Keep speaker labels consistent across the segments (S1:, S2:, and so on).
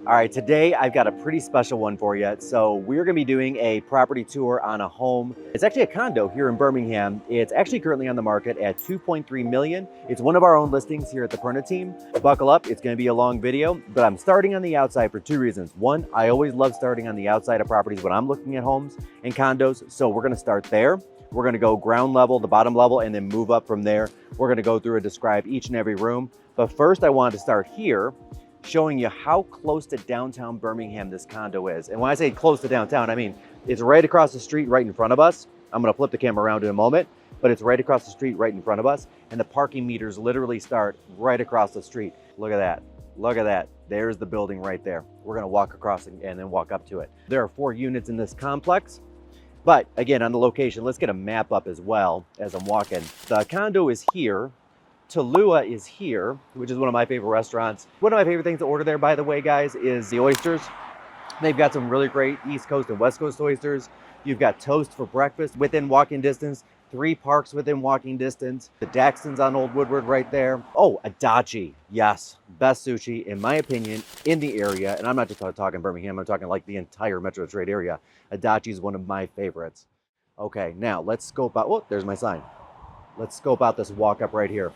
S1: All right, today I've got a pretty special one for you. So we're gonna be doing a property tour on a home. It's actually a condo here in Birmingham. It's actually currently on the market at 2.3 million. It's one of our own listings here at the Perna team. Buckle up, it's gonna be a long video, but I'm starting on the outside for two reasons. One, I always love starting on the outside of properties when I'm looking at homes and condos. So we're gonna start there. We're gonna go ground level, the bottom level, and then move up from there. We're gonna go through and describe each and every room. But first I wanted to start here, showing you how close to downtown Birmingham this condo is. And when I say close to downtown, I mean, it's right across the street, right in front of us. I'm gonna flip the camera around in a moment, but it's right across the street, right in front of us. And the parking meters literally start right across the street. Look at that, look at that. There's the building right there. We're gonna walk across and then walk up to it. There are 4 units in this complex. But again, on the location, let's get a map up as well as I'm walking. The condo is here. Tallulah is here, which is one of my favorite restaurants. One of my favorite things to order there, by the way, guys, is the oysters. They've got some really great East Coast and West Coast oysters. You've got toast for breakfast within walking distance, 3 parks within walking distance. The Daxton's on Old Woodward right there. Oh, Adachi, yes, best sushi, in my opinion, in the area. And I'm not just talking Birmingham, I'm talking like the entire Metro Detroit area. Adachi is one of my favorites. Okay, now let's scope out, oh, there's my sign. Let's scope out this walk up right here.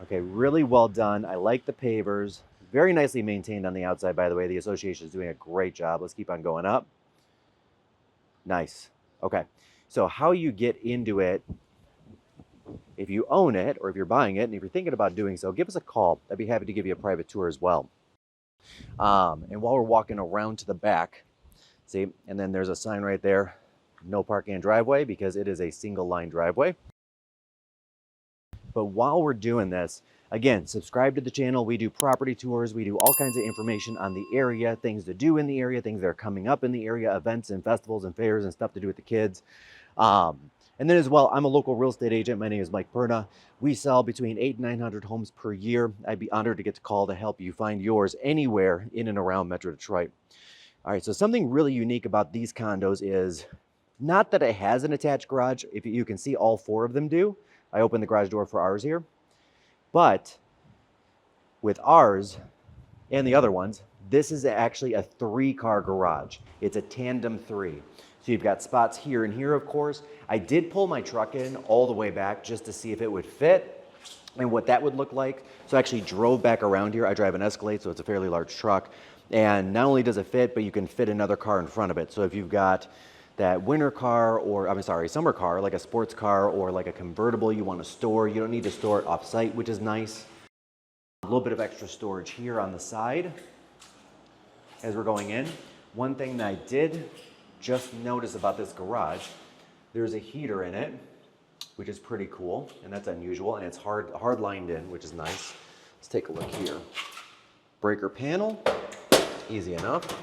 S1: Okay, really well done. I like the pavers. Very nicely maintained on the outside, by the way. The association is doing a great job. Let's keep on going up. Nice. Okay, so how you get into it, if you own it or if you're buying it, and if you're thinking about doing so, give us a call. I'd be happy to give you a private tour as well. And while we're walking around to the back, see, and then there's a sign right there, no parking and driveway, because it is a single line driveway. But while we're doing this, again, subscribe to the channel. We do property tours. We do all kinds of information on the area, things to do in the area, things that are coming up in the area, events and festivals and fairs and stuff to do with the kids. And then as well, I'm a local real estate agent. My name is Mike Perna. We sell between 800 and 900 homes per year. I'd be honored to get the call to help you find yours anywhere in and around Metro Detroit. All right, so something really unique about these condos is not that it has an attached garage. If you can see, all 4 of them do. I opened the garage door for ours here, but with ours and the other ones, this is actually a 3-car garage. It's a tandem 3. So you've got spots here and here, of course. I did pull my truck in all the way back just to see if it would fit and what that would look like. So I actually drove back around here. I drive an Escalade, so it's a fairly large truck. And not only does it fit, but you can fit another car in front of it. So if you've got that winter car, or summer car, like a sports car or like a convertible you want to store, you don't need to store it off site, which is nice. A little bit of extra storage here on the side as we're going in. One thing that I did just notice about this garage, there's a heater in it, which is pretty cool, and that's unusual, and it's hard lined in, which is nice. Let's take a look here. Breaker panel, easy enough.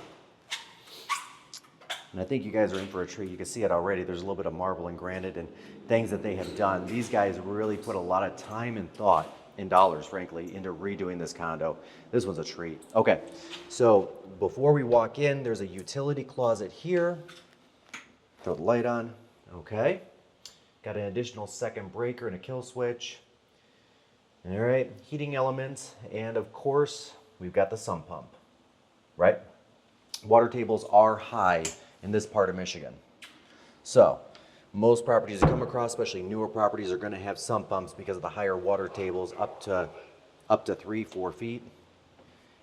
S1: And I think you guys are in for a treat. You can see it already. There's a little bit of marble and granite and things that they have done. These guys really put a lot of time and thought, and dollars, frankly, into redoing this condo. This one's a treat. Okay, so before we walk in, there's a utility closet here. Throw the light on. Okay. Got an additional second breaker and a kill switch. All right, heating elements. And of course, we've got the sump pump, right? Water tables are high in this part of Michigan. So most properties you come across, especially newer properties, are going to have sump pumps because of the higher water tables up to 3-4 feet.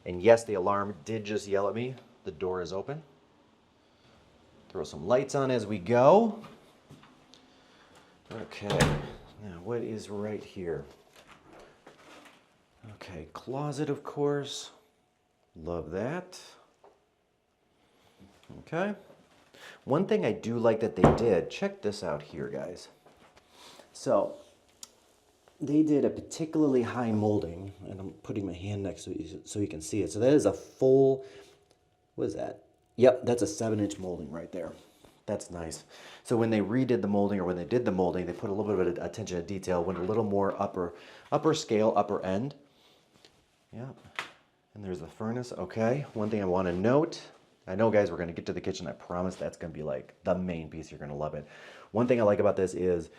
S1: And yes, the alarm did just yell at me. The door is open. Throw some lights on as we go. Okay, now what is right here? Okay, closet, of course. Love that. Okay. One thing I do like that they did, check this out here, guys. So they did a particularly high molding, and I'm putting my hand next to it so you can see it. So that is a full, what is that? Yep, that's a 7-inch molding right there. That's nice. So when they redid the molding, or when they did the molding, they put a little bit of attention to detail, went a little more upper scale, upper end. Yep. And there's the furnace. Okay. One thing I want to note, I know, guys, we're going to get to the kitchen. I promise that's going to be like the main piece. You're going to love it. One thing I like about this is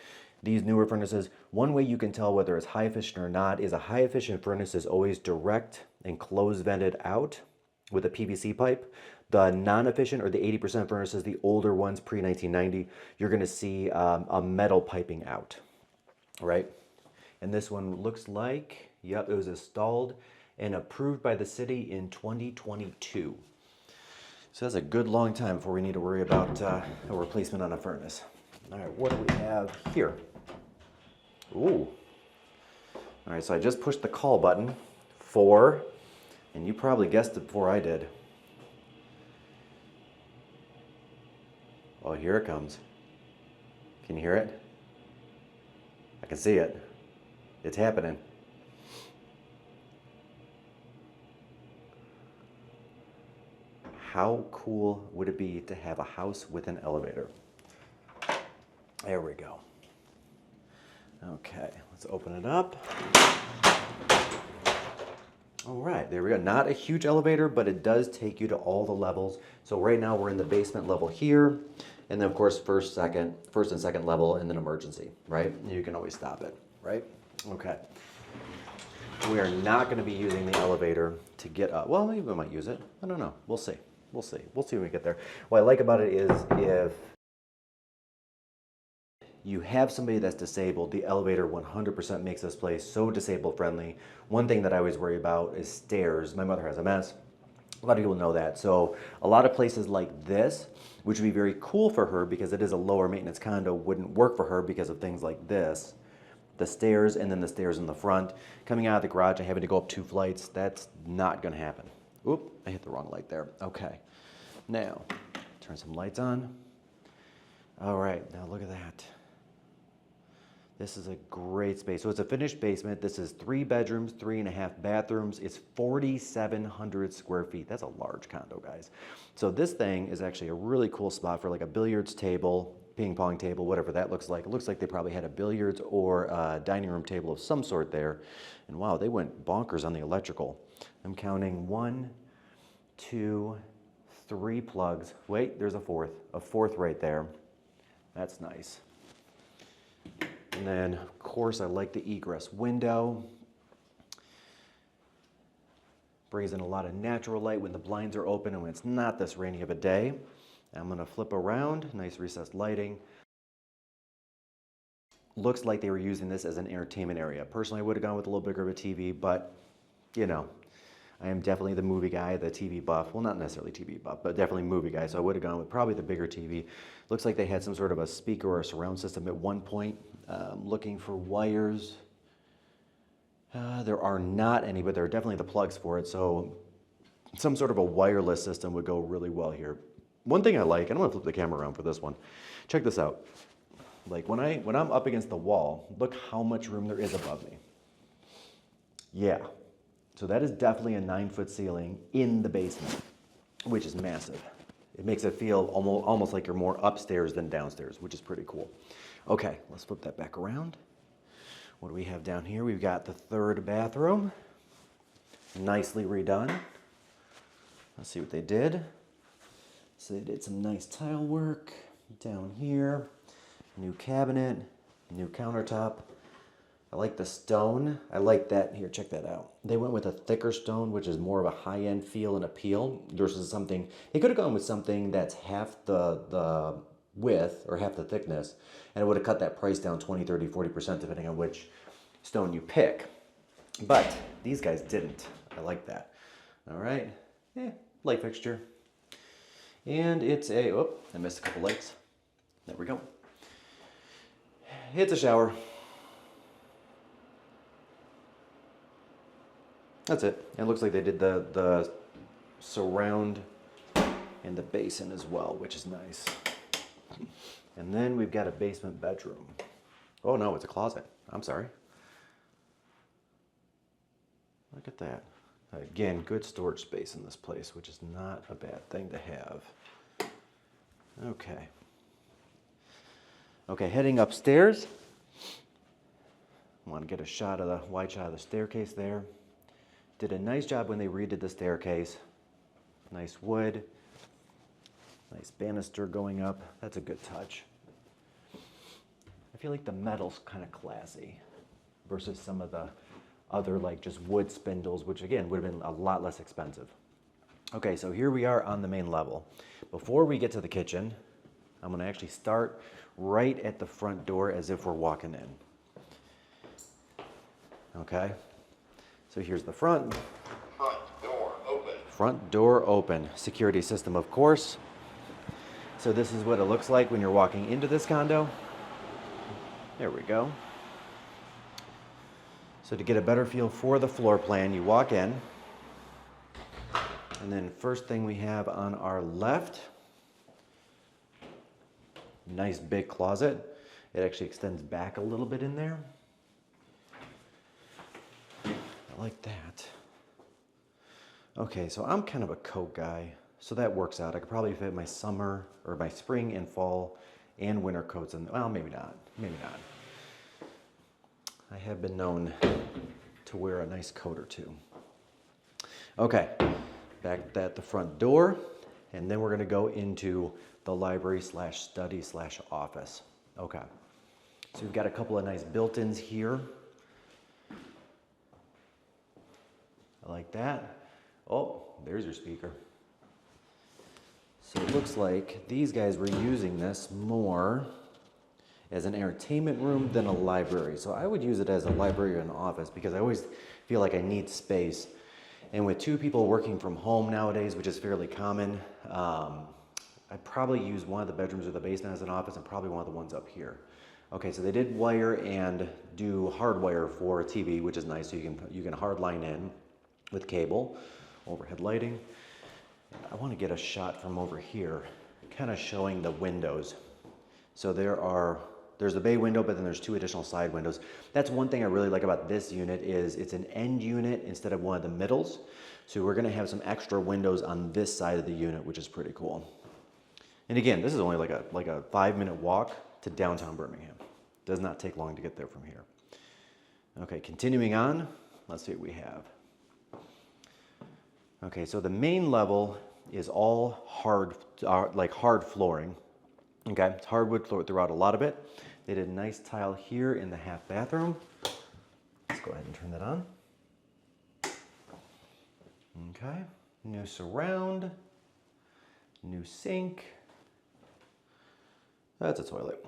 S1: these newer furnaces, one way you can tell whether it's high efficient or not is a high efficient furnace is always direct and close vented out with a PVC pipe. The non-efficient or the 80% furnaces, the older ones pre-1990, you're gonna see a metal piping out, right? And this one looks like, yep, it was installed and approved by the city in 2022. So that's a good long time before we need to worry about a replacement on a furnace. All right, what do we have here? Ooh. All right, so I just pushed the call button for, and you probably guessed it before I did. Oh, here it comes. Can you hear it? I can see it. It's happening. How cool would it be to have a house with an elevator? There we go. Okay, let's open it up. All right, there we go. Not a huge elevator, but it does take you to all the levels. So right now we're in the basement level here. And then of course, first and second level, and then emergency, right? You can always stop it, right? Okay. We are not gonna be using the elevator to get up. Well, maybe we might use it. I don't know, we'll see. We'll see. We'll see when we get there. What I like about it is if you have somebody that's disabled, the elevator 100% makes this place so disabled friendly. One thing that I always worry about is stairs. My mother has MS. A lot of people know that. So a lot of places like this, which would be very cool for her because it is a lower maintenance condo, wouldn't work for her because of things like this. The stairs and then the stairs in the front. Coming out of the garage and having to go up 2 flights, that's not gonna happen. Oop, I hit the wrong light there. Okay, now turn some lights on. All right, now look at that. This is a great space. So it's a finished basement. This is 3 bedrooms, 3.5 bathrooms. It's 4,700 square feet. That's a large condo, guys. So this thing is actually a really cool spot for like a billiards table, ping pong table, whatever that looks like. It looks like they probably had a billiards or a dining room table of some sort there. And wow, they went bonkers on the electrical. I'm counting 1, 2, 3 plugs. Wait, there's a fourth right there. That's nice. And then, of course, I like the egress window. Brings in a lot of natural light when the blinds are open and when it's not this rainy of a day. I'm gonna flip around, nice recessed lighting. Looks like they were using this as an entertainment area. Personally, I would have gone with a little bigger of a TV, but you know, I am definitely the movie guy, the TV buff. Well, not necessarily TV buff, but definitely movie guy. So I would have gone with probably the bigger TV. Looks like they had some sort of a speaker or a surround system at one point. Looking for wires. There are not any, but there are definitely the plugs for it. So some sort of a wireless system would go really well here. One thing I like, and I'm gonna flip the camera around for this one. Check this out. Like when I'm up against the wall, look how much room there is above me. Yeah. So that is definitely a 9-foot ceiling in the basement, which is massive. It makes it feel almost like you're more upstairs than downstairs, which is pretty cool. Okay, let's flip that back around. What do we have down here? We've got the 3rd bathroom, nicely redone. Let's see what they did. So they did some nice tile work down here. New cabinet, new countertop. I like the stone. I like that. Here, check that out. They went with a thicker stone, which is more of a high-end feel and appeal versus something. They could have gone with something that's half the width or half the thickness, and it would have cut that price down 20, 30, 40% depending on which stone you pick. But these guys didn't. I like that. All right. Light fixture. And it's a, oh, I missed a couple lights. There we go. It's a shower. That's it. It looks like they did the surround and the basin as well, which is nice. And then we've got a basement bedroom. Oh no, it's a closet. I'm sorry. Look at that. Again, good storage space in this place, which is not a bad thing to have. Okay. Okay, heading upstairs. I want to get a shot of the wide shot of the staircase there. Did a nice job when they redid the staircase. Nice wood. Nice banister going up. That's a good touch. I feel like the metal's kind of classy versus some of the other like just wood spindles, which again would have been a lot less expensive. Okay, so here we are on the main level. Before we get to the kitchen, I'm gonna actually start right at the front door as if we're walking in. Okay, so here's the front.
S2: Front door open.
S1: Front door open. Security system, of course. So this is what it looks like when you're walking into this condo. There we go. So to get a better feel for the floor plan, you walk in, and then first thing we have on our left, nice big closet. It actually extends back a little bit in there. I like that. Okay, so I'm kind of a coat guy, so that works out. I could probably fit my summer or my spring and fall and winter coats in. Well, maybe not. Maybe not. I have been known to wear a nice coat or two. Okay, back at the front door, and then we're gonna go into the library slash study slash office. Okay, so we've got a couple of nice built-ins here. I like that. Oh, there's your speaker. So it looks like these guys were using this more as an entertainment room than a library. So I would use it as a library or an office because I always feel like I need space. And with two people working from home nowadays, which is fairly common, I'd probably use one of the bedrooms or the basement as an office and probably one of the ones up here. Okay, so they did wire and do hardwire for a TV, which is nice. So you can hard line in with cable, overhead lighting. I want to get a shot from over here, kind of showing the windows. So there's the bay window, but then there's two additional side windows. That's one thing I really like about this unit is it's an end unit instead of one of the middles. So we're gonna have some extra windows on this side of the unit, which is pretty cool. And again, this is only like a 5-minute walk to downtown Birmingham. Does not take long to get there from here. Okay, continuing on, let's see what we have. Okay, so the main level is all hard flooring. Okay, it's hardwood floor throughout a lot of it. They did a nice tile here in the half bathroom. Let's go ahead and turn that on. Okay, new surround, new sink. That's a toilet,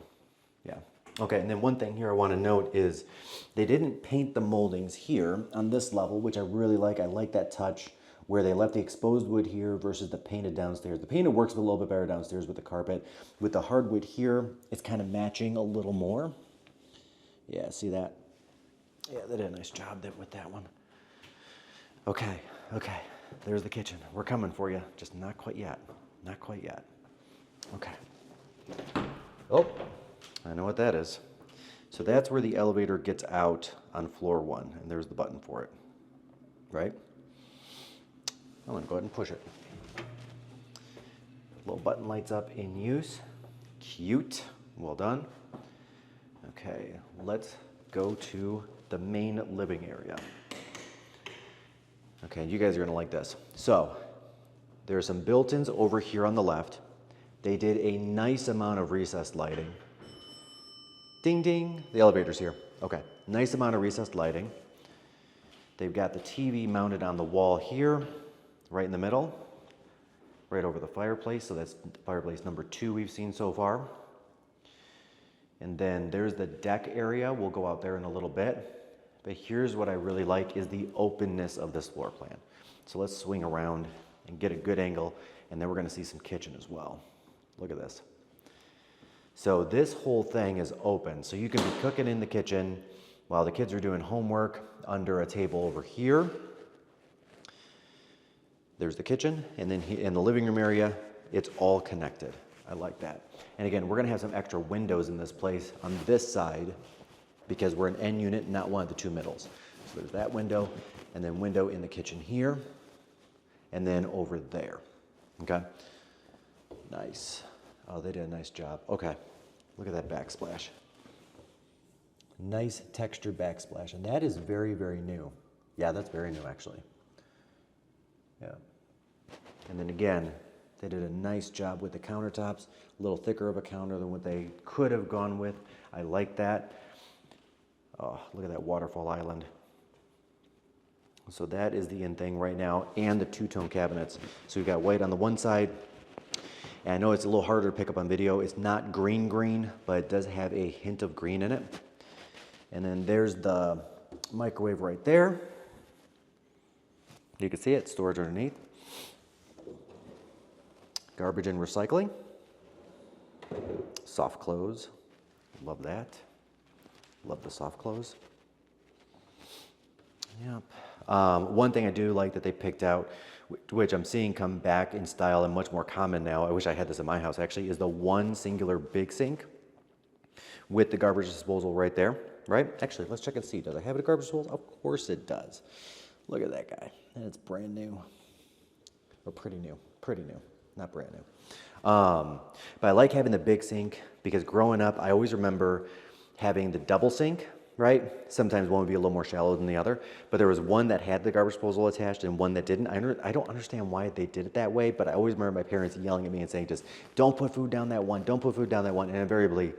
S1: yeah. Okay, and then one thing here I want to note is they didn't paint the moldings here on this level, which I really like. I like that touch where they left the exposed wood here versus the painted downstairs. The painted works a little bit better downstairs with the carpet. With the hardwood here, it's kind of matching a little more. Yeah, see that? Yeah, they did a nice job with that one. Okay, there's the kitchen. We're coming for you, just not quite yet. Not quite yet. Okay. Oh, I know what that is. So that's where the elevator gets out on floor 1, and there's the button for it, right? I'm gonna go ahead and push it. Little button lights up in use. Cute, well done. Okay, let's go to the main living area. Okay, you guys are gonna like this. So, there are some built-ins over here on the left. They did a nice amount of recessed lighting. Ding ding, the elevator's here. Okay, nice amount of recessed lighting. They've got the TV mounted on the wall here, right in the middle, right over the fireplace. So that's fireplace number 2 we've seen so far. And then there's the deck area. We'll go out there in a little bit. But here's what I really like is the openness of this floor plan. So let's swing around and get a good angle, and then we're gonna see some kitchen as well. Look at this. So this whole thing is open. So you can be cooking in the kitchen while the kids are doing homework under a table over here. There's the kitchen, and then in the living room area, it's all connected. I like that. And again, we're gonna have some extra windows in this place on this side because we're an end unit, not one of the 2 middles. So there's that window, and then window in the kitchen here, and then over there, okay? Nice. Oh, they did a nice job. Okay, look at that backsplash. Nice textured backsplash, and that is very, very new. Yeah, that's very new, actually. Yeah. And then again, they did a nice job with the countertops, a little thicker of a counter than what they could have gone with. I like that. Oh, look at that waterfall island. So that is the in thing right now, and the two-tone cabinets. So we've got white on the one side, and I know it's a little harder to pick up on video. It's not green, but it does have a hint of green in it. And then there's the microwave right there. You can see it, storage underneath. Garbage and recycling. Soft close, love that. Love the soft close. Yep. One thing I do like that they picked out, which I'm seeing come back in style and much more common now, I wish I had this in my house actually, is the one singular big sink with the garbage disposal right there, right? Actually, let's check and see. Does it have a garbage disposal? Of course it does. Look at that guy. And it's brand new. Or pretty new. Pretty new. Not brand new. But I like having the big sink because growing up, I always remember having the double sink, right? Sometimes one would be a little more shallow than the other, but there was one that had the garbage disposal attached and one that didn't. I don't understand why they did it that way, but I always remember my parents yelling at me and saying, just don't put food down that one, don't put food down that one. And invariably,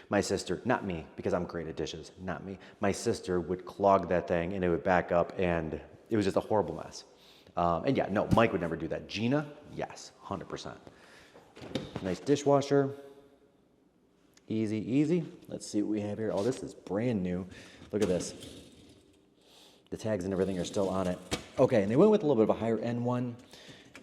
S1: my sister, not me, because I'm great at dishes, not me, my sister would clog that thing and it would back up and it was just a horrible mess. And yeah, no, Mike would never do that. Gina, yes, 100%. Nice dishwasher. Easy, easy. Let's see what we have here. Oh, this is brand new. Look at this. The tags and everything are still on it. Okay, and they went with a little bit of a higher end one.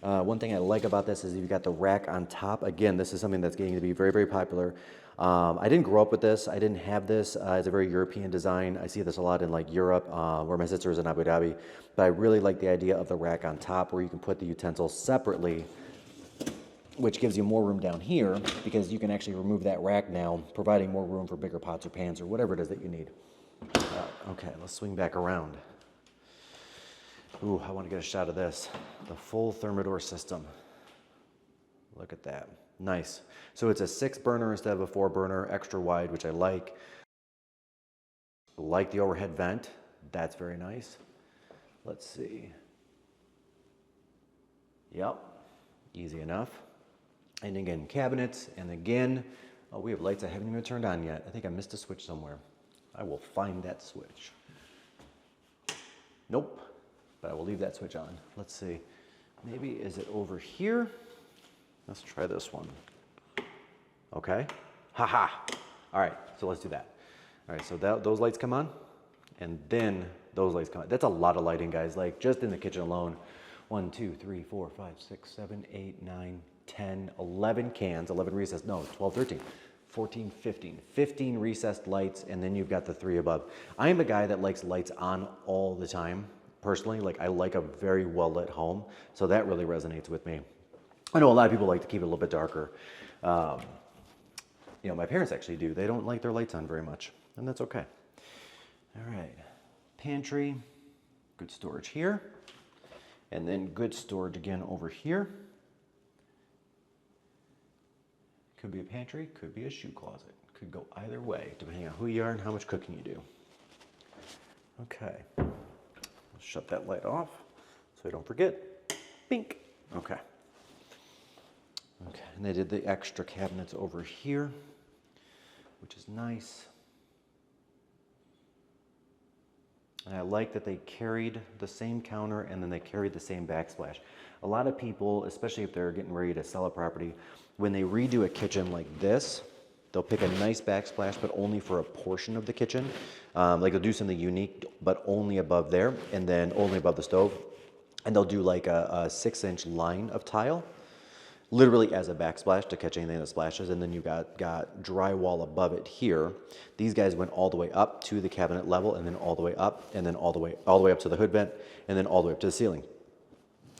S1: One thing I like about this is you've got the rack on top. Again, this is something that's getting to be very, very popular. I didn't grow up with this. I didn't have this. It's a very European design. I see this a lot in like Europe, where my sister is in Abu Dhabi. But I really like the idea of the rack on top where you can put the utensils separately, which gives you more room down here because you can actually remove that rack now, providing more room for bigger pots or pans or whatever it is that you need. Okay, let's swing back around. Ooh, I want to get a shot of this. The full Thermador system. Look at that. Nice. So it's a 6-burner instead of a 4-burner, extra wide, which I like. Like the overhead vent. That's very nice. Let's see. Yep, easy enough. And again, cabinets, and again, oh, we have lights I haven't even turned on yet. I think I missed a switch somewhere. I will find that switch. Nope, but I will leave that switch on. Let's see, maybe is it over here? Let's try this one. Okay, haha. All right, so let's do that. All right, so those lights come on, and then those lights come on. That's a lot of lighting, guys, like just in the kitchen alone. 1, 2, 3, 4, 5, 6, 7, 8, 9, 10, 11 cans, 11 recessed, no, 12, 13, 14, 15. 15 recessed lights, and then you've got the 3 above. I am a guy that likes lights on all the time, personally. Like, I like a very well-lit home, so that really resonates with me. I know a lot of people like to keep it a little bit darker. You know, my parents actually do. They don't like their lights on very much, and that's okay. All right, pantry, good storage here. And then good storage again over here. Could be a pantry, could be a shoe closet. Could go either way, depending on who you are and how much cooking you do. Okay, let's shut that light off so I don't forget. Bink. Okay. Okay, and they did the extra cabinets over here, which is nice. And I like that they carried the same counter and then they carried the same backsplash. A lot of people, especially if they're getting ready to sell a property, when they redo a kitchen like this, they'll pick a nice backsplash, but only for a portion of the kitchen. Like they'll do something unique, but only above there, and then only above the stove. And they'll do like a 6-inch line of tile, literally as a backsplash to catch anything that splashes, and then you got drywall above it here. These guys went all the way up to the cabinet level, and then all the way up, and then all the way up to the hood vent, and then all the way up to the ceiling.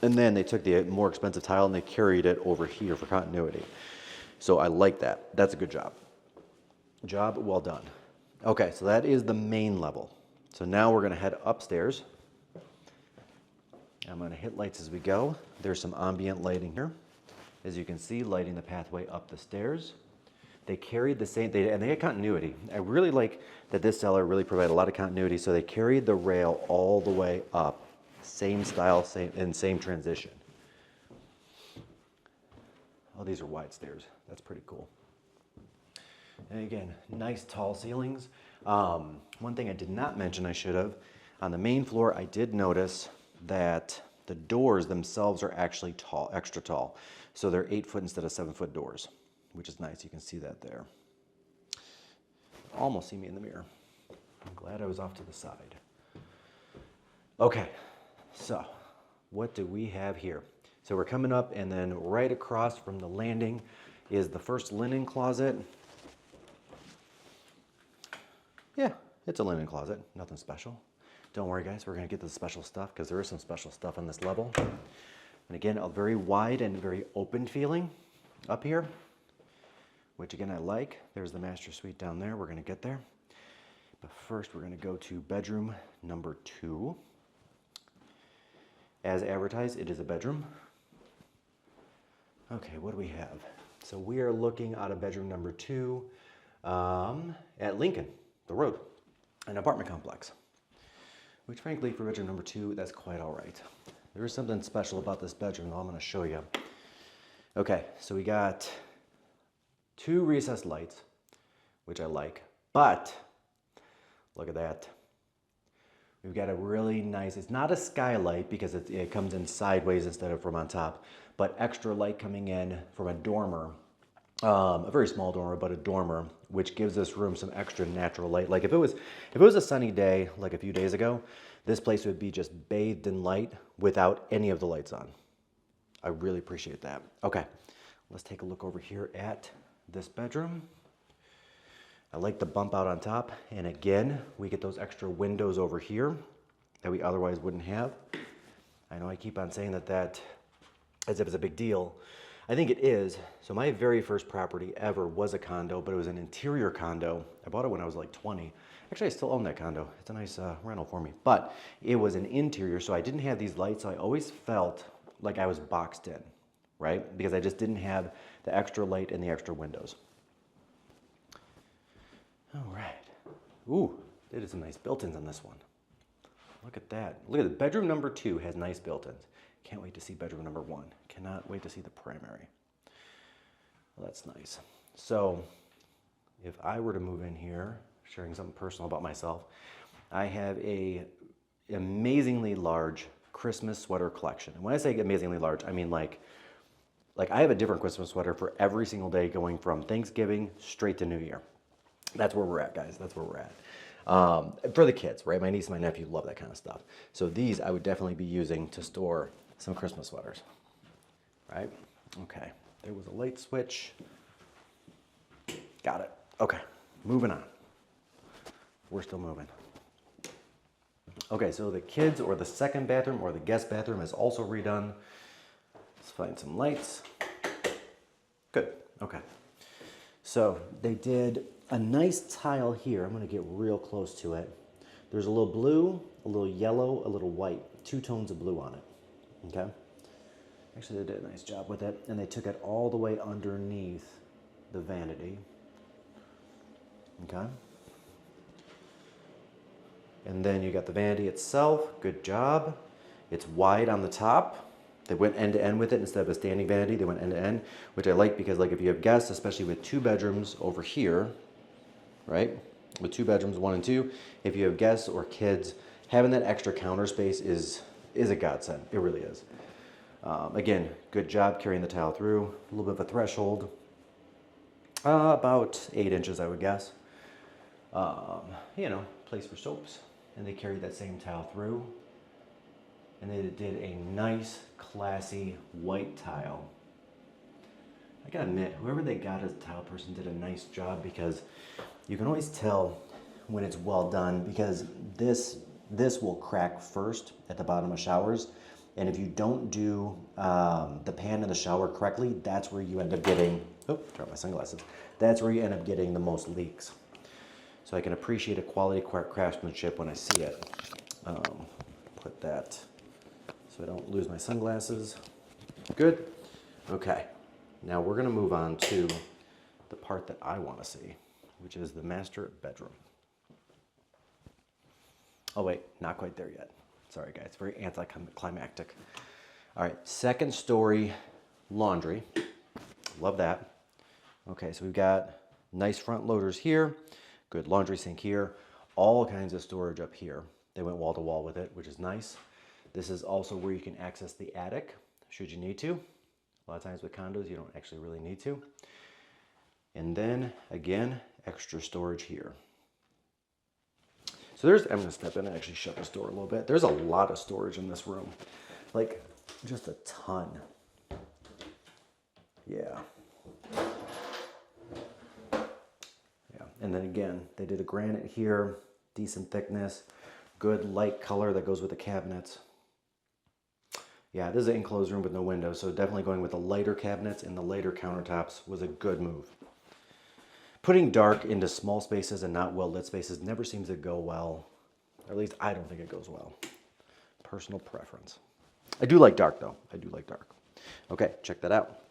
S1: And then they took the more expensive tile and they carried it over here for continuity. So I like that. That's a good job. Job well done. Okay, so that is the main level. So now we're gonna head upstairs. I'm gonna hit lights as we go. There's some ambient lighting here. As you can see, lighting the pathway up the stairs. They carried the same, and they had continuity. I really like that this seller really provided a lot of continuity, so they carried the rail all the way up. Same style, same transition. Oh, these are wide stairs. That's pretty cool. And again, nice tall ceilings. One thing I did not mention, I should have, on the main floor, I did notice that the doors themselves are actually tall, extra tall. So they're 8 foot instead of 7 foot doors, which is nice. You can see that there. Almost see me in the mirror. I'm glad I was off to the side. Okay, so what do we have here? So we're coming up, and then right across from the landing is the first linen closet. Yeah, it's a linen closet, nothing special. Don't worry guys, we're gonna get to the special stuff because there is some special stuff on this level. And again, a very wide and very open feeling up here, which again I like. There's the master suite down there, we're gonna get there. But first we're gonna go to bedroom number 2. As advertised, it is a bedroom. Okay, what do we have? So we are looking at a bedroom number 2 at Lincoln, the road, an apartment complex. Which frankly, for bedroom number 2, that's quite all right. There is something special about this bedroom that I'm gonna show you. Okay, so we got 2 recessed lights, which I like, but look at that. We've got a really nice, it's not a skylight because it comes in sideways instead of from on top, but extra light coming in from a dormer, a very small dormer, but a dormer, which gives this room some extra natural light. Like if it was a sunny day, like a few days ago, this place would be just bathed in light without any of the lights on. I really appreciate that. Okay, let's take a look over here at this bedroom. I like the bump out on top, and again, we get those extra windows over here that we otherwise wouldn't have. I know I keep on saying that as if it's a big deal. I think it is. So my very first property ever was a condo, but it was an interior condo. I bought it when I was like 20. Actually, I still own that condo. It's a nice rental for me, but it was an interior, so I didn't have these lights, so I always felt like I was boxed in, right? Because I just didn't have the extra light and the extra windows. All right. Ooh, they did some nice built-ins on this one. Look at that. Look at it. Bedroom number 2 has nice built-ins. Can't wait to see bedroom number 1. Cannot wait to see the primary. Well, that's nice. So if I were to move in here, sharing something personal about myself, I have a amazingly large Christmas sweater collection. And when I say amazingly large, I mean like I have a different Christmas sweater for every single day going from Thanksgiving straight to New Year. That's where we're at, guys. That's where we're at. For the kids, right? My niece and my nephew love that kind of stuff. So these I would definitely be using to store some Christmas sweaters, right? Okay, there was a light switch. Got it. Okay, moving on. We're still moving. Okay, so the kids or the second bathroom or the guest bathroom is also redone. Let's find some lights. Good, okay. So they did a nice tile here. I'm gonna get real close to it. There's a little blue, a little yellow, a little white, 2 tones of blue on it, okay? Actually, they did a nice job with it, and they took it all the way underneath the vanity, okay? And then you got the vanity itself, good job. It's wide on the top. They went end to end with it instead of a standing vanity, they went end to end, which I like because like if you have guests, especially with 2 bedrooms over here, right? With 2 bedrooms, 1 and 2, if you have guests or kids, having that extra counter space is a godsend. It really is. Again, good job carrying the tile through. A little bit of a threshold, about 8 inches, I would guess. You know, place for soaps, and they carried that same tile through. And they did a nice, classy white tile. I gotta admit, whoever they got as a tile person did a nice job because you can always tell when it's well done because this will crack first at the bottom of showers. And if you don't do the pan in the shower correctly, that's where you end up getting, oh, dropped my sunglasses. That's where you end up getting the most leaks. So I can appreciate a quality craftsmanship when I see it. Put that so I don't lose my sunglasses. Good. Okay. Now we're gonna move on to the part that I wanna see, which is the master bedroom. Oh wait, not quite there yet. Sorry guys, very anticlimactic. All right, 2nd story laundry. Love that. Okay, so we've got nice front loaders here, good laundry sink here, all kinds of storage up here. They went wall to wall with it, which is nice. This is also where you can access the attic, should you need to. A lot of times with condos, you don't actually really need to. And then, again, extra storage here. So I'm gonna step in and actually shut this door a little bit. There's a lot of storage in this room. Like, just a ton. Yeah. Yeah, and then again, they did a granite here, decent thickness, good light color that goes with the cabinets. Yeah, this is an enclosed room with no windows, so definitely going with the lighter cabinets and the lighter countertops was a good move. Putting dark into small spaces and not well-lit spaces never seems to go well. Or at least I don't think it goes well. Personal preference. I do like dark, though. I do like dark. Okay, check that out.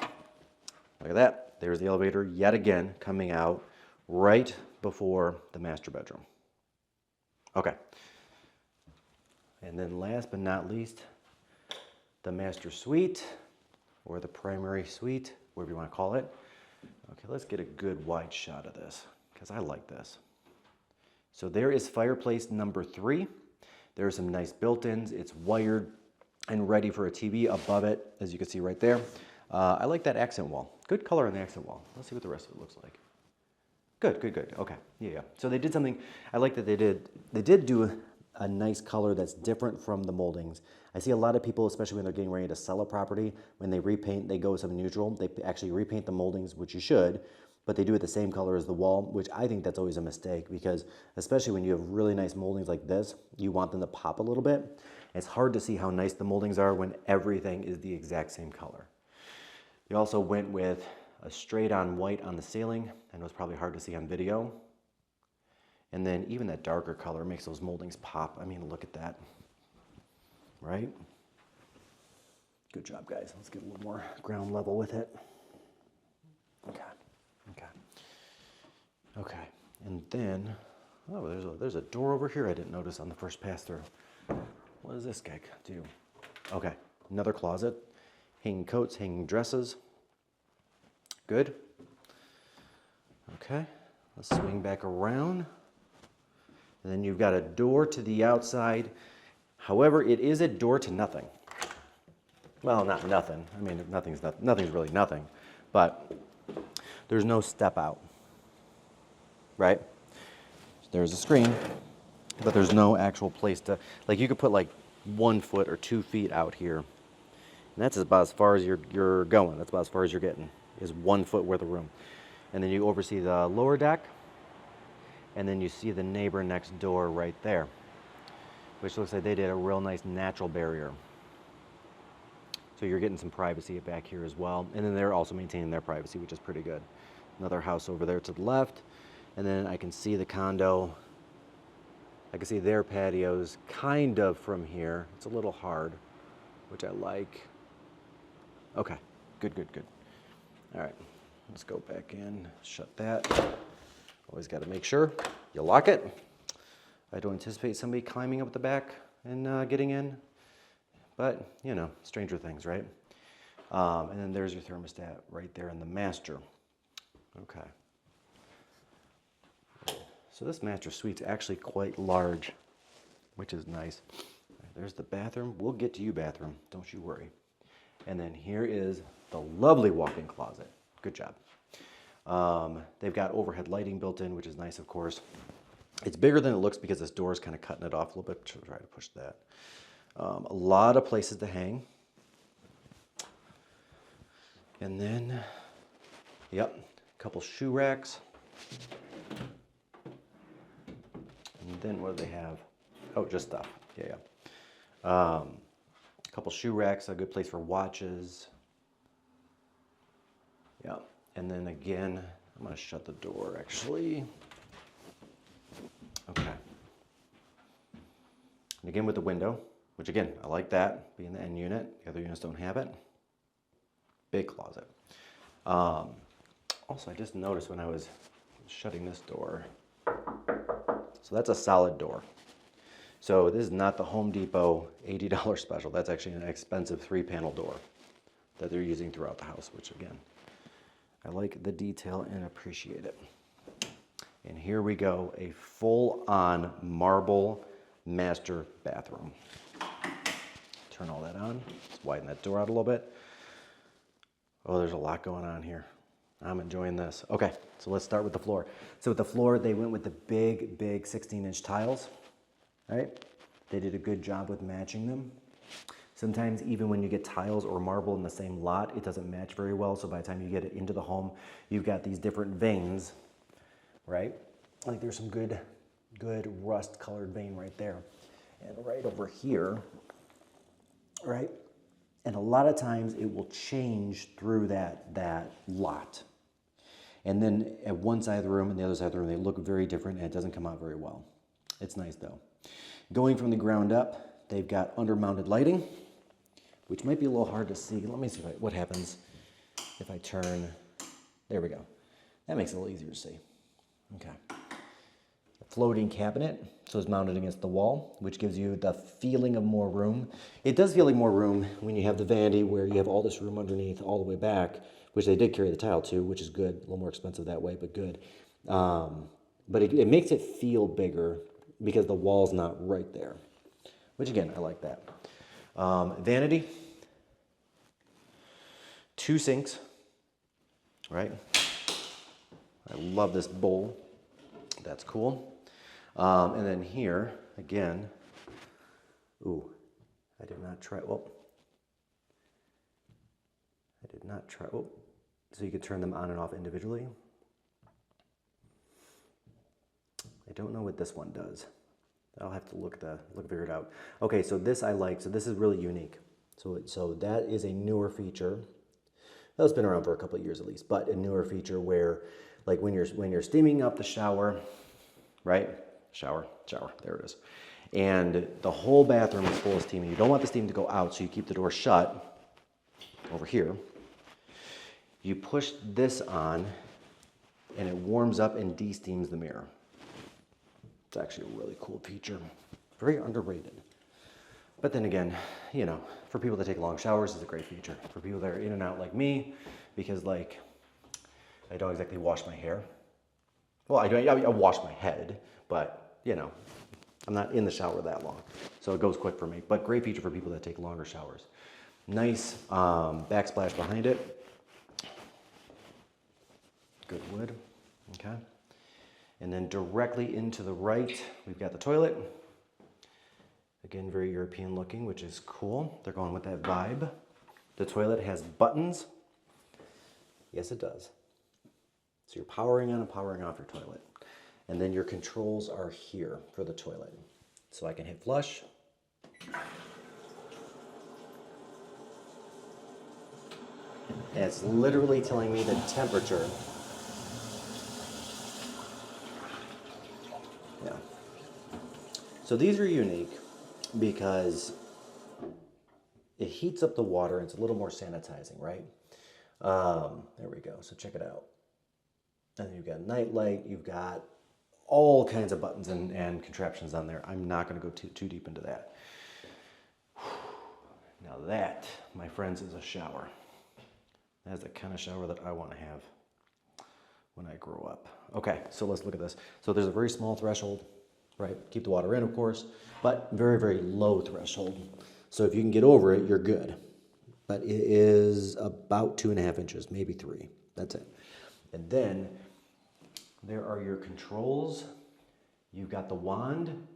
S1: Look at that. There's the elevator yet again coming out right before the master bedroom. Okay. And then last but not least, the master suite, or the primary suite, whatever you want to call it. Okay, let's get a good wide shot of this, because I like this. So there is fireplace number 3. There are some nice built-ins. It's wired and ready for a TV above it, as you can see right there. I like that accent wall. Good color on the accent wall. Let's see what the rest of it looks like. Good, good, good. Okay, yeah. So they did something, I like that they did do a nice color that's different from the moldings. I see a lot of people, especially when they're getting ready to sell a property, when they repaint, they go with something neutral. They actually repaint the moldings, which you should, but they do it the same color as the wall, which I think that's always a mistake, because especially when you have really nice moldings like this, you want them to pop a little bit. It's hard to see how nice the moldings are when everything is the exact same color. They also went with a straight-on white on the ceiling. I know it's probably hard to see on video. And then even that darker color makes those moldings pop. I mean, look at that, right? Good job, guys. Let's get a little more ground level with it. Okay, okay. Okay, and then, oh, there's a door over here I didn't notice on the first pass through. What does this guy do? Okay, another closet. Hanging coats, hanging dresses. Good. Okay, let's swing back around. And then you've got a door to the outside. However, it is a door to nothing. Well, not nothing. I mean, nothing's really nothing. But there's no step out, right? There's a screen, but there's no actual place to, like, you could put like 1 foot or 2 feet out here. And that's about as far as you're going. That's about as far as you're getting, is 1 foot worth of room. And then you oversee the lower deck, and then you see the neighbor next door right there, which looks like they did a real nice natural barrier. So you're getting some privacy back here as well. And then they're also maintaining their privacy, which is pretty good. Another house over there to the left. And then I can see the condo. I can see their patios kind of from here. It's a little hard, which I like. Okay, good, good, good. All right, let's go back in, shut that. Always got to make sure you lock it. I don't anticipate somebody climbing up the back and getting in, but you know, stranger things, right? And then there's your thermostat right there in the master. Okay. So this master suite's actually quite large, which is nice. There's the bathroom. We'll get to you, bathroom. Don't you worry. And then here is the lovely walk-in closet. Good job. They've got overhead lighting built in, which is nice, of course. It's bigger than it looks because this door is kind of cutting it off a little bit. Try to push that. A lot of places to hang. And then, yep, a couple shoe racks. And then what do they have? Oh, just stuff. Yeah, yeah. A couple shoe racks, a good place for watches. Yeah, and then again, I'm gonna shut the door actually. Okay. And again with the window, which again, I like that, being the end unit. The other units don't have it. Big closet. Also, I just noticed when I was shutting this door, so that's a solid door. So this is not the Home Depot $80 special. That's actually an expensive 3-panel door that they're using throughout the house, which again, I like the detail and appreciate it. And here we go, a full-on marble master bathroom. turn all that on. Let's widen that door out a little bit. Oh, there's a lot going on here. I'm enjoying this. Okay, so let's start with the floor. So with the floor, they went with the big 16-inch tiles, right? They did a good job with matching them. Sometimes even when you get tiles or marble in the same lot, it doesn't match very well. So by the time you get it into the home, you've got these different veins, right? Like there's some good rust colored vein right there. And right over here, right? And a lot of times it will change through that lot. And then at one side of the room and the other side of the room, they look very different and it doesn't come out very well. It's nice though. Going from the ground up, they've got under-mounted lighting, which might be a little hard to see. Let me see what happens if I turn. There we go. That makes it a little easier to see. Okay. A floating cabinet, so it's mounted against the wall, which gives you the feeling of more room. It does feel like more room when you have the vanity where you have all this room underneath all the way back, which they did carry the tile to, which is good. A little more expensive that way, but good. But it makes it feel bigger because the wall's not right there, which again, I like that. Vanity, 2 sinks, right? I love this bowl. That's cool. And then here, again, ooh, I did not try, oh. So you could turn them on and off individually. I don't know what this one does. I'll have to figure it out. Okay, so this I like. So this is really unique. So that is a newer feature. That's been around for a couple of years at least, but a newer feature where, like when you're steaming up the shower, right? Shower, there it is. And the whole bathroom is full of steam. You don't want the steam to go out, so you keep the door shut over here. You push this on, and it warms up and de-steams the mirror. It's actually a really cool feature. Very underrated. But then again, you know, for people that take long showers, it's a great feature. For people that are in and out like me, because like, I don't exactly wash my hair. Well, I wash my head, but you know, I'm not in the shower that long. So it goes quick for me, but great feature for people that take longer showers. Nice backsplash behind it. Good wood, okay. And then directly into the right, we've got the toilet. Again, very European looking, which is cool. They're going with that vibe. The toilet has buttons. Yes, it does. So you're powering on and powering off your toilet. And then your controls are here for the toilet. So I can hit flush. And it's literally telling me the temperature. Yeah. So these are unique because it heats up the water and it's a little more sanitizing, right? There we go. So check it out. And you've got night light, you've got all kinds of buttons and contraptions on there. I'm not going to go too deep into that. Now that, my friends, is a shower. That's the kind of shower that I want to have when I grow up. Okay, so let's look at this. So there's a very small threshold, right? Keep the water in, of course, but very, very low threshold. So if you can get over it, you're good. But it is about 2.5 inches, maybe 3. That's it. And then there are your controls. You've got the wand,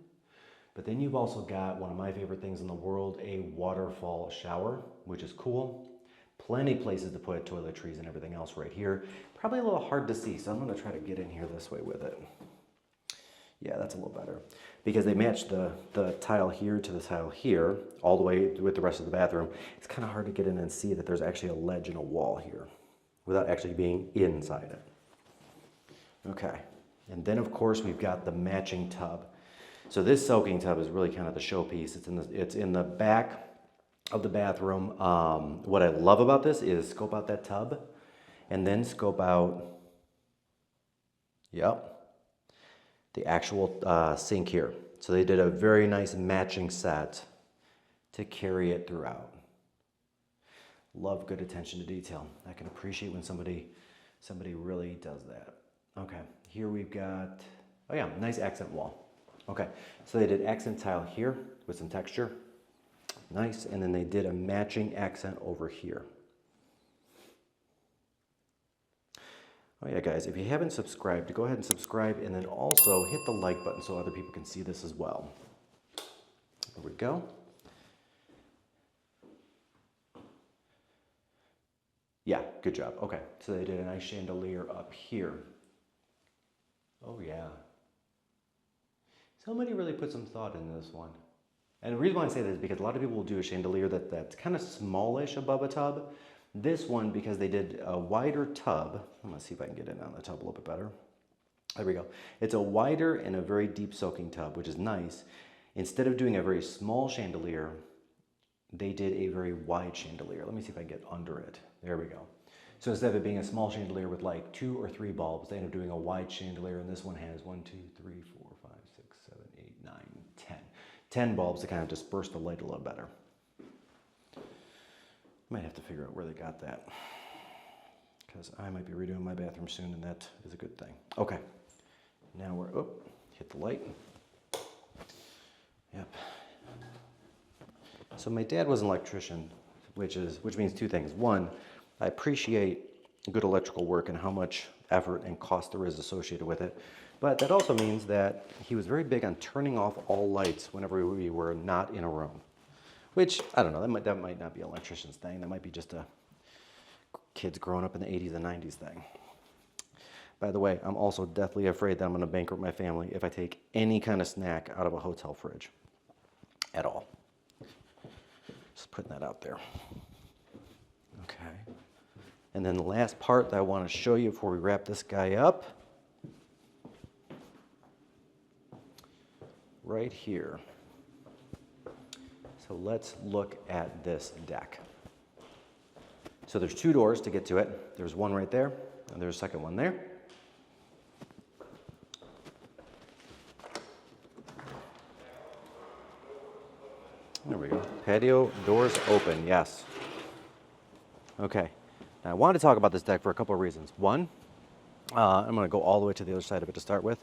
S1: but then you've also got one of my favorite things in the world, a waterfall shower, which is cool. Plenty places to put toiletries and everything else right here. Probably a little hard to see, so I'm gonna try to get in here this way with it. Yeah, that's a little better. Because they match the tile here to the tile here, all the way with the rest of the bathroom. It's kind of hard to get in and see that there's actually a ledge and a wall here without actually being inside it. Okay, and then of course we've got the matching tub. So this soaking tub is really kind of the showpiece. It's in the back of the bathroom. What I love about this is scope out that tub and then scope out, yep, the actual sink here. So they did a very nice matching set to carry it throughout. Love good attention to detail. I can appreciate when somebody really does that. Okay, here we've got, oh yeah, nice accent wall. Okay, so they did accent tile here with some texture. Nice, and then they did a matching accent over here. Oh yeah, guys, if you haven't subscribed, go ahead and subscribe, and then also hit the like button so other people can see this as well. There we go. Yeah, good job. Okay, so they did a nice chandelier up here. Oh yeah. Somebody really put some thought into this one. And the reason why I say this is because a lot of people will do a chandelier that's kind of smallish above a tub. This one, because they did a wider tub, I'm gonna see if I can get in on the tub a little bit better. There we go. It's a wider and a very deep soaking tub, which is nice. Instead of doing a very small chandelier, they did a very wide chandelier. Let me see if I can get under it. There we go. So instead of it being a small chandelier with like 2 or 3 bulbs, they end up doing a wide chandelier, and this one has 1, 2, 3, 4, 5, 6, 7, 8, 9, 10. 10 bulbs to kind of disperse the light a little better. Might have to figure out where they got that, because I might be redoing my bathroom soon, and that is a good thing. Okay, now we're, oh, hit the light. Yep. So my dad was an electrician, which means 2 things. One, I appreciate good electrical work and how much effort and cost there is associated with it. But that also means that he was very big on turning off all lights whenever we were not in a room. Which, I don't know, that might not be an electrician's thing. That might be just a kids growing up in the 80s and 90s thing. By the way, I'm also deathly afraid that I'm gonna bankrupt my family if I take any kind of snack out of a hotel fridge at all. Just putting that out there. Okay. And then the last part that I want to show you before we wrap this guy up, right here. So let's look at this deck. So there's 2 doors to get to it. There's one right there, and there's a second one there. There we go. Patio doors open, yes. Okay, now I wanted to talk about this deck for a couple of reasons. One, I'm going to go all the way to the other side of it to start with.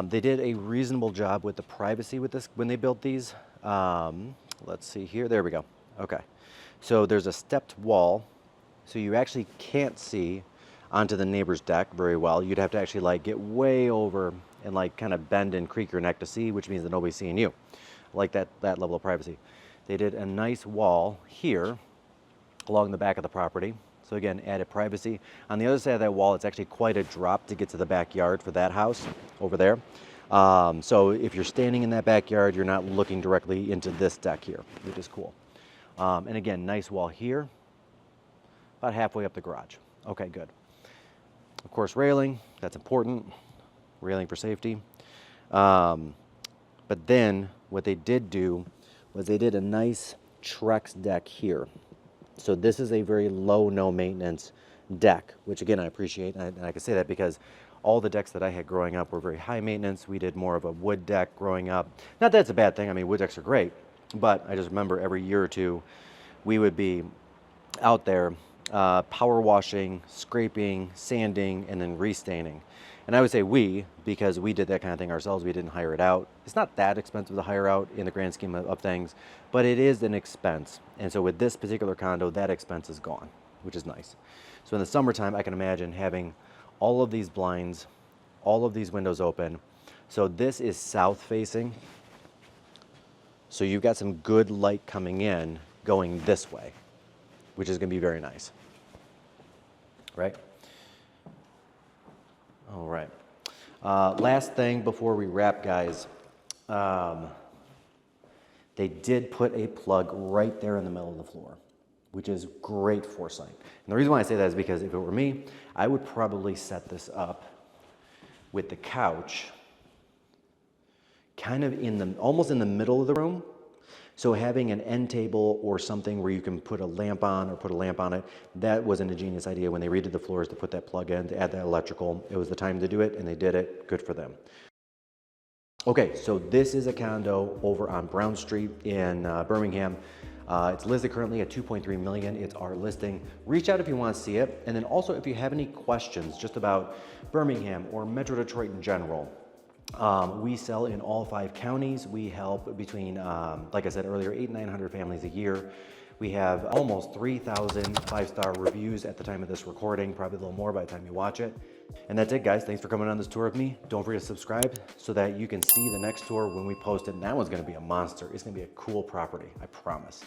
S1: They did a reasonable job with the privacy with this when they built these. Let's see here. There we go. Okay, so there's a stepped wall, so you actually can't see onto the neighbor's deck very well. You'd have to actually like get way over and like kind of bend and creak your neck to see, which means that nobody's seeing you. Like that level of privacy. They did a nice wall here along the back of the property. So again, added privacy. On the other side of that wall, it's actually quite a drop to get to the backyard for that house over there. So if you're standing in that backyard, you're not looking directly into this deck here, which is cool. And again, nice wall here, about halfway up the garage. Okay, good. Of course, railing, that's important. Railing for safety. But then what they did do was they did a nice Trex deck here. So this is a very low, no maintenance deck, which again, I appreciate. And I can say that because all the decks that I had growing up were very high maintenance. We did more of a wood deck growing up. Not that it's a bad thing. I mean, wood decks are great, but I just remember every year or two, we would be out there power washing, scraping, sanding, and then restaining. And I would say we, because we did that kind of thing ourselves. We didn't hire it out. It's not that expensive to hire out in the grand scheme of things, but it is an expense. And so with this particular condo, that expense is gone, which is nice. So in the summertime, I can imagine having all of these blinds, all of these windows open. So this is south facing. So you've got some good light coming in going this way, which is going to be very nice, right? All right. Last thing before we wrap, guys. They did put a plug right there in the middle of the floor, which is great foresight. And the reason why I say that is because if it were me, I would probably set this up with the couch kind of almost in the middle of the room. So having an end table or something where you can put a lamp on or put a lamp on it, that was an ingenious idea when they redid the floors to put that plug in, to add that electrical. It was the time to do it, and they did it. Good for them. Okay, so this is a condo over on Brown Street in Birmingham. It's listed currently at 2.3 million. It's our listing. Reach out if you want to see it. And then also if you have any questions just about Birmingham or Metro Detroit in general, We sell in all 5 counties. We help between, like I said earlier, 800 and 900 families a year. We have almost 3,000 5-star reviews at the time of this recording, probably a little more by the time you watch it. And that's it, guys. Thanks for coming on this tour with me. Don't forget to subscribe so that you can see the next tour when we post it. And that one's gonna be a monster. It's gonna be a cool property, I promise.